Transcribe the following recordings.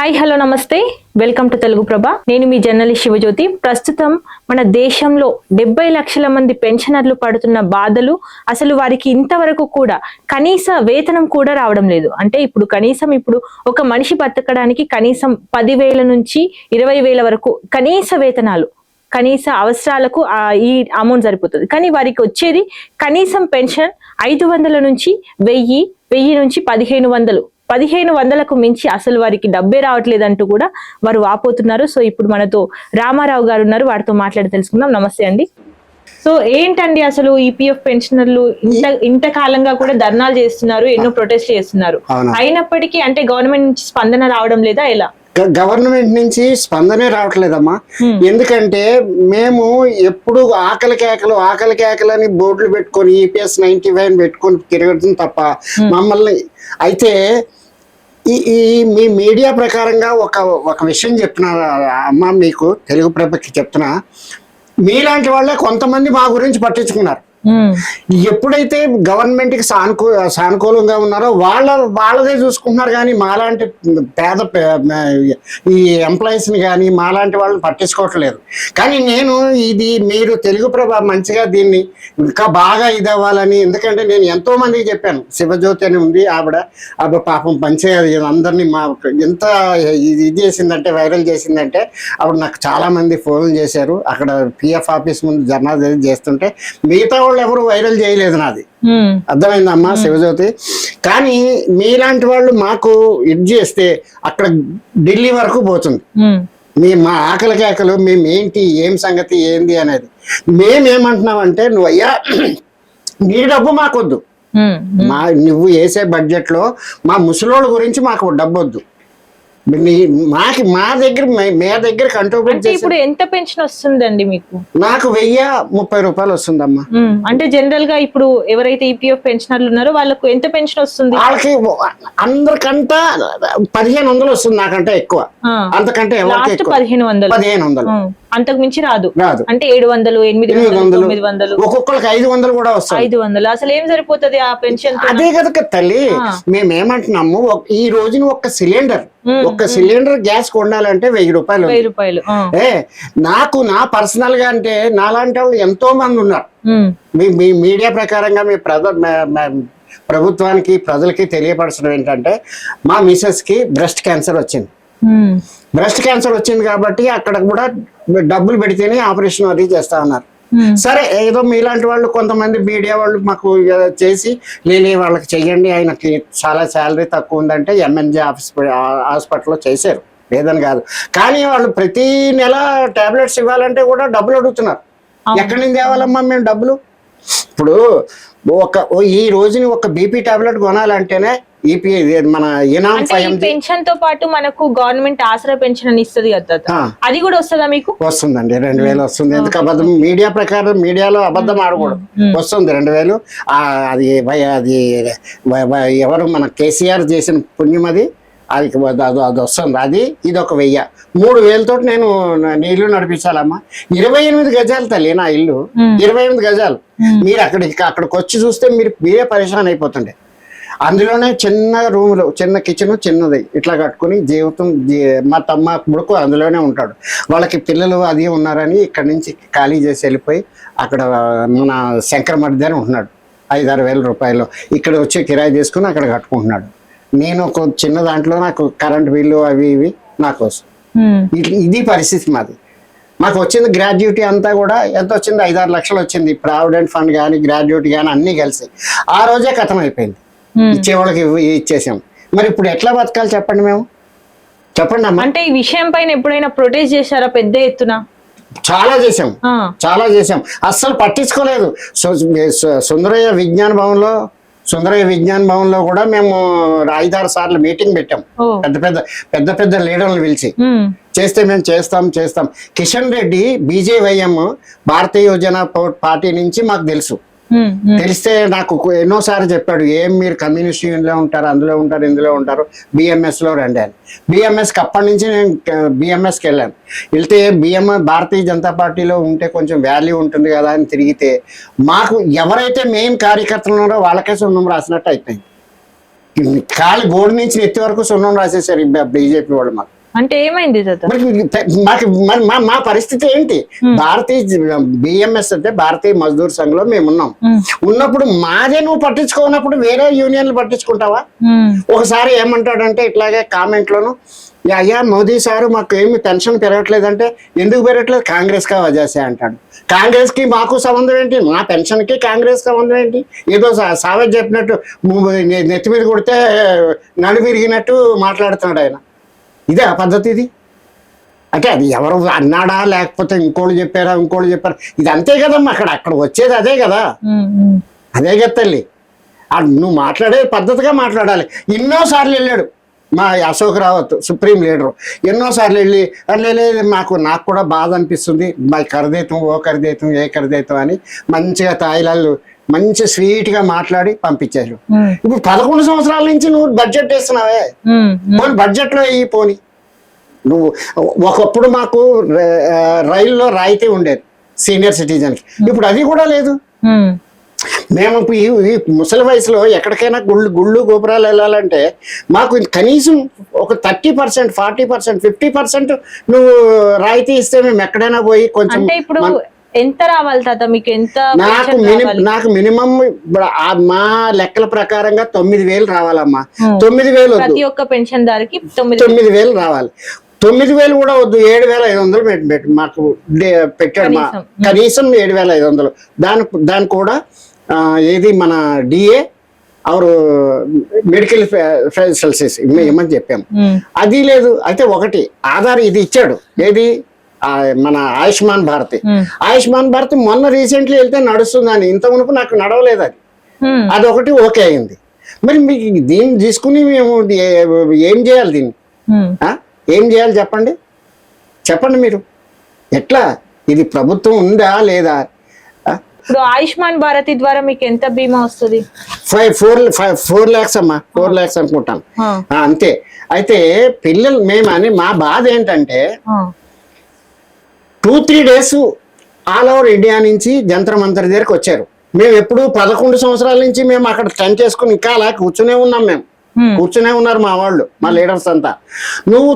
Hi hello నమస్తే welcome to Telugu ప్రభ. నేను మీ journalist Shivajyothi. ప్రస్తుతం మన దేశంలో 70 లక్షల మంది పెన్షనర్లు పడుతున్న బాధలు, అసలు వారికి ఇంతవరకు కూడా కనీస వేతనం కూడా రావడం లేదు. అంటే ఇప్పుడు కనీసం ఒక మనిషి బతకడానికి కనీసం 10,000 నుంచి 20,000 వరకు కనీస వేతనాలు, కనీస అవసరాలకు ఈ అమౌంట్ సరిపోతుంది. కానీ వారికి వచ్చేది కనీసం పెన్షన్ 500 నుంచి 1000 నుంచి 1500కు మించి అసలు వారికి డబ్బే రావట్లేదంటూ కూడా వారు వాపోతున్నారు. సో ఇప్పుడు మనతో రామారావు గారు ఉన్నారు, వారితో మాట్లాడి తెలుసుకుందాం. నమస్తే అండి. సో ఏంటండి అసలు ఈపీఎఫ్ పెన్షనర్లు ఇంతకాలంగా కూడా ధర్నాలు చేస్తున్నారు, ఎన్నో ప్రొటెస్ట్ చేస్తున్నారు, అయినప్పటికీ అంటే గవర్నమెంట్ నుంచి స్పందన రావడం లేదా? ఎలా? గవర్నమెంట్ నుంచి స్పందనే రావట్లేదమ్మా. ఎందుకంటే మేము ఎప్పుడు ఆకలి కేకలు అని బోర్డులు పెట్టుకొని ఈపీఎస్ 95 పెట్టుకొని తిరగడం తప్ప మమ్మల్ని అయితే ఈ మీ మీడియా ప్రకారంగా ఒక విషయం చెప్తున్నా అమ్మ, మీకు తెలుగు ప్రభకి చెప్తున్నా. మీలాంటి వాళ్ళే కొంతమంది మా గురించి పట్టించుకున్నారు. ఎప్పుడైతే గవర్నమెంట్ కి సానుకూలంగా ఉన్నారో వాళ్ళదే చూసుకుంటున్నారు, కానీ మాలాంటి పేద ఈ ఎంప్లాయీస్ ని కానీ మాలాంటి వాళ్ళని పట్టించుకోవట్లేదు. కానీ నేను ఇది మీరు తెలుగు ప్రభ మంచిగా దీన్ని ఇంకా బాగా ఇది అవ్వాలని, ఎందుకంటే నేను ఎంతో మందికి చెప్పాను. శివజ్యోతి అని ఉంది ఆవిడ పాపం మంచిగా అందరినీ ఎంత ఇది చేసిందంటే, వైరల్ చేసిందంటే ఆవిడ నాకు చాలా మంది ఫోన్లు చేశారు. అక్కడ పిఎఫ్ ఆఫీస్ ముందు ధర్నా చేస్తుంటే మిగతా ఎవరు వైరల్ చేయలేదు. నాది అర్థమైందమ్మా శివజ్యోతి. కానీ మీలాంటి వాళ్ళు మాకు ఇది చేస్తే అక్కడ ఢిల్లీ వరకు పోతుంది. మా ఆకలి కేకలు మేమేంటి, ఏం సంగతి ఏంది అనేది. మేమేమంటున్నామంటే, నువ్వయ్యా నీ డబ్బు మాకొద్దు, నువ్వు వేసే బడ్జెట్ లో మా ముసలోళ్ళ గురించి మాకు డబ్బు వద్దు. మా దగ్గర కంట్రోల్. ఇప్పుడు ఎంత పెన్షన్ వస్తుందండి మీకు? నాకు 1030 రూపాయలు వస్తుందమ్మా. అంటే జనరల్ గా ఇప్పుడు ఎవరైతే ఈపీఎఫ్ పెన్షనర్లు ఉన్నారో వాళ్ళకు ఎంత పెన్షన్ వస్తుంది? వాళ్ళకి అందరికంటే 1500 వస్తుంది, నాకంటే ఎక్కువ. అంతకంటే 1500, అంతకు మించి రాదు. అంటే 700, 800, 900, ఒక్కొక్కరికి 500 కూడా వస్తాయి. 500 అసలు ఏం సరిపోతుంది ఆ పెన్షన్? అదే కదా తల్లి, మేమేమంటున్నాము, ఈ రోజున ఒక్క సిలిండర్ గ్యాస్ కొండాలంటే 1000 రూపాయలు. నాకు నా పర్సనల్ గా అంటే నాలాంటి వాళ్ళు ఎంతో మంది ఉన్నారు. మీ మీడియా ప్రకారంగా మీ ప్రభుత్వానికి ప్రజలకి తెలియపరచడం ఏంటంటే, మా మిసెస్ కి బ్రెస్ట్ క్యాన్సర్ వచ్చింది కాబట్టి అక్కడ కూడా డబ్బులు పెడితేనే ఆపరేషన్ అది చేస్తా ఉన్నారు. సరే, ఏదో మీలాంటి వాళ్ళు కొంతమంది మీడియా వాళ్ళు మాకు చేసి లేని వాళ్ళకి చెయ్యండి, ఆయనకి చాలా శాలరీ తక్కువ ఉందంటే ఎంఎన్జే హాస్పిటల్లో చేశారు, లేదని కాదు. కానీ వాళ్ళు ప్రతి నెల టాబ్లెట్స్ ఇవ్వాలంటే కూడా డబ్బులు అడుగుతున్నారు. ఎక్కడి నుంచి తేవాలమ్మా మేము డబ్బులు? ఇప్పుడు ఈ రోజుని ఒక బీపీ టాబ్లెట్ కొనాలంటేనే మన పెన్షన్ తో పాటు మనకు గవర్నమెంట్ ఆసరా పెన్షన్ అని ఇస్తుంది కదా, అది కూడా వస్తుందా మీకు? వస్తుందండి, 2000 వస్తుంది. ఎందుకు అబద్ధం? మీడియా ప్రకారం, మీడియాలో అబద్ధం ఆడకూడదు. వస్తుంది 2000. అది ఎవరు మన కేసీఆర్ చేసిన పుణ్యం అది వస్తుంది. ఇది ఒక 1000. 3000 నేను ఇల్లు నడిపించాలమ్మా. 28 గజాలు తల్లి నా ఇల్లు, 28 గజాలు. మీరు అక్కడికి వచ్చి చూస్తే మీరే పరేషాన్ అయిపోతుండే. అందులోనే చిన్న రూములు, చిన్న కిచెన్, చిన్నది ఇట్లా కట్టుకుని జీవితం. మా కొడుకు అందులోనే ఉంటాడు. వాళ్ళకి పిల్లలు అది ఉన్నారని ఇక్కడి నుంచి ఖాళీ చేసి వెళ్ళిపోయి అక్కడ మన శంకర మధ్యాహ్నం ఉంటున్నాడు. 5-6 వేల రూపాయలు ఇక్కడ వచ్చి కిరాయి తీసుకుని అక్కడ కట్టుకుంటున్నాడు. నేను ఒక చిన్న దాంట్లో నాకు కరెంట్ బిల్లు అవి ఇవి నాకు వస్తుంది. ఇది పరిస్థితి మాది. మాకు వచ్చింది గ్రాడ్యుయేటీ అంతా కూడా ఎంత వచ్చింది? 5-6 లక్షలు వచ్చింది. ప్రావిడెంట్ ఫండ్ కానీ గ్రాడ్యుయేటీ కానీ అన్నీ కలిసి ఆ రోజే కథం అయిపోయింది. ఇచ్చేవాళ్ళకి ఇచ్చేసాం. మరి ఇప్పుడు ఎట్లా బతకాలి చెప్పండి? చెప్పండి అమ్మా. అంటే ఈ విషయం పైన ఎప్పుడైనా ప్రొటెస్ట్ చేశారా పెద్ద ఎత్తున? చాలా చేసాం. అస్సలు పట్టించుకోలేదు. సుందరయ్య విజ్ఞాన భవన్లో కూడా మేము 5-6 సార్లు మీటింగ్ పెట్టాం. పెద్ద లీడర్లు పిలిచి చేస్తే మేము చేస్తాం. కిషన్ రెడ్డి బీజేవైఎం భారతీయ యువజన పార్టీ నుంచి మాకు తెలుసు. తెలిస్తే నాకు ఎన్నోసార్లు చెప్పాడు, ఏం మీరు కమ్యూనిస్ట్ యూనియన్లో ఉంటారు, అందులో ఉంటారు, ఇందులో ఉంటారు, బిఎంఎస్లో రండి అని. బిఎంఎస్కి అప్పటి నుంచి నేను బిఎంఎస్కి వెళ్ళాను. వెళ్తే భారతీయ జనతా పార్టీలో ఉంటే కొంచెం వాల్యూ ఉంటుంది కదా అని తిరిగితే మాకు ఎవరైతే మెయిన్ కార్యకర్తలు ఉన్నారో వాళ్ళకే సున్నం రాసినట్టు అయిపోయింది. ఖాళీ బోర్డు నుంచి నెత్తి వరకు సున్నం రాసేసారు బీజేపీ వాళ్ళు మాకు. అంటే ఏమైంది తాత? మా పరిస్థితి ఏంటి? భారతీయ బిఎంఎస్ అంటే భారతీయ మజ్దూర్ సంఘ్ లో మేము ఉన్నాం. ఉన్నప్పుడు మాదే నువ్వు పట్టించుకోనప్పుడు వేరే యూనియన్లు పట్టించుకుంటావా? ఒకసారి ఏమంటాడంటే ఇట్లాగే కామెంట్ లోను, అయ్యా మోదీ సారు మాకు ఏమి పెన్షన్ పెరగట్లేదంటే, ఎందుకు పెరగట్లేదు? కాంగ్రెస్ కా వజాసే అంటాడు. కాంగ్రెస్ కి మాకు సంబంధం ఏంటి? మా పెన్షన్ కి కాంగ్రెస్ సంబంధం ఏంటి? ఏదో సావేజ్ చెప్పినట్టు నెత్తి మీద కొడితే నడు విరిగినట్టు మాట్లాడుతున్నాడు ఆయన. ఇదే ఆ పద్ధతి ఇది? అంటే అది ఎవరు అన్నాడా లేకపోతే ఇంకోళ్ళు చెప్పారా ఇంకోళ్ళు చెప్పారా? ఇది అంతే కదమ్మా. అక్కడ వచ్చేది అదే కదా. అదే కదా తల్లి. నువ్వు మాట్లాడే పద్ధతిగా మాట్లాడాలి. ఎన్నోసార్లు వెళ్ళాడు మా అశోక్ రావత్ సుప్రీం లీడరు, ఎన్నోసార్లు వెళ్ళి లేదు నాకు కూడా బాధ అనిపిస్తుంది, మా కరదేతం ఓ కరదేతం ఏ కరదేతం అని మంచిగా తాయిలాలు మంచి స్వీట్ గా మాట్లాడి పంపించారు. ఇప్పుడు 11 సంవత్సరాల నుంచి నువ్వు బడ్జెట్ వేస్తున్నావే, పోనీ బడ్జెట్ లో వెయ్యి పోని. నువ్వు ఒకప్పుడు మాకు రైల్లో రాయితీ ఉండేది సీనియర్ సిటిజన్ కి, ఇప్పుడు అది కూడా లేదు. మేము ఈ ముసలి వయసులో ఎక్కడికైనా గుళ్ళు గోపురాలు వెళ్ళాలంటే మాకు కనీసం ఒక 30%, 40%, 50% నువ్వు రాయితీ ఇస్తే మేము ఎక్కడైనా పోయి కొంచెం. ఇప్పుడు ఎంత రావాలి తాత మీకు? ఎంత నాకు మినిమం మా లెక్కల ప్రకారంగా 9,000 రావాలమ్మా. 9,000 ప్రతి ఒక్క పెన్షన్ దారికి 9,000 రావాలి. 9,000 కూడా వద్దు, 7,500 మాకు పెట్టాడు. కనీసం 7,500. దాని కూడా ఏది మన డిఏ ఆరు మెడికల్ ఫెసిలిటీస్ ఏమని చెప్పాము, అది లేదు. అయితే ఒకటి ఆధార్ ఇది ఇచ్చాడు, ఏది మన ఆయుష్మాన్ భారత్. ఆయుష్మాన్ భారత్ మొన్న రీసెంట్లీ వెళ్తే నడుస్తుందని, ఇంత మునుపు నాకు నడవలేదు అది. అదొకటి ఓకే అయింది. మరి మీకు దీన్ని తీసుకుని మేము ఏం చేయాలి? దీన్ని ఏం చేయాలి చెప్పండి మీరు. ఎట్లా ఇది ప్రభుత్వం ఉందా లేదా? ఇప్పుడు ఆయుష్మాన్ భారత్ ద్వారా మీకు ఎంత బీమా వస్తుంది? 4 lakhs అమ్మా, 4 lakhs అనుకుంటాను అంతే. అయితే పిల్లలు మా బాధ ఏంటంటే 2-3 days ఆల్ ఓవర్ ఇండియా నుంచి జంతర్ మంతర్ దగ్గరకు వచ్చారు. మేము ఎప్పుడు 11 సంవత్సరాల నుంచి మేము అక్కడ టెంట్ చేసుకుని ఇంకా అలా కూర్చునే ఉన్నాం. కూర్చునే ఉన్నారు మా వాళ్ళు, మా లీడర్స్ అంతా. నువ్వు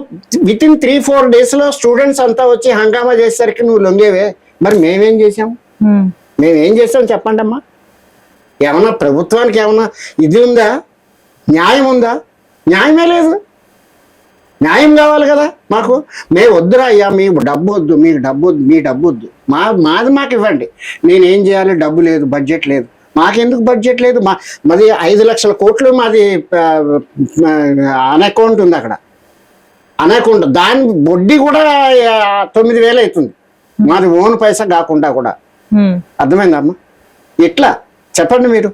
వితిన్ 3-4 days లో స్టూడెంట్స్ అంతా వచ్చి హంగామా చేసేసరికి నువ్వు లొంగేవే. మరి మేమేం చేసాం చెప్పండి అమ్మా. ఏమన్నా ప్రభుత్వానికి ఏమన్నా ఇది ఉందా? న్యాయం ఉందా? న్యాయమే లేదు. న్యాయం కావాలి కదా మాకు. మేము వద్దురా అయ్యా, మీకు డబ్బు వద్దు, మీకు డబ్బు వద్దు, మీ డబ్బు వద్దు, మాది మాకు ఇవ్వండి. నేనేం చేయాలి? డబ్బు లేదు, బడ్జెట్ లేదు. మాకెందుకు బడ్జెట్ లేదు? మాది 5 లక్షల కోట్లు మాది అన్అకౌంట్ ఉంది అక్కడ. అన్అకౌంట్ దాని వడ్డీ కూడా 9,000 అవుతుంది. మాది ఓన్ పైసా కాకుండా కూడా. అర్థమైందమ్మా? ఎట్లా చెప్పండి మీరు.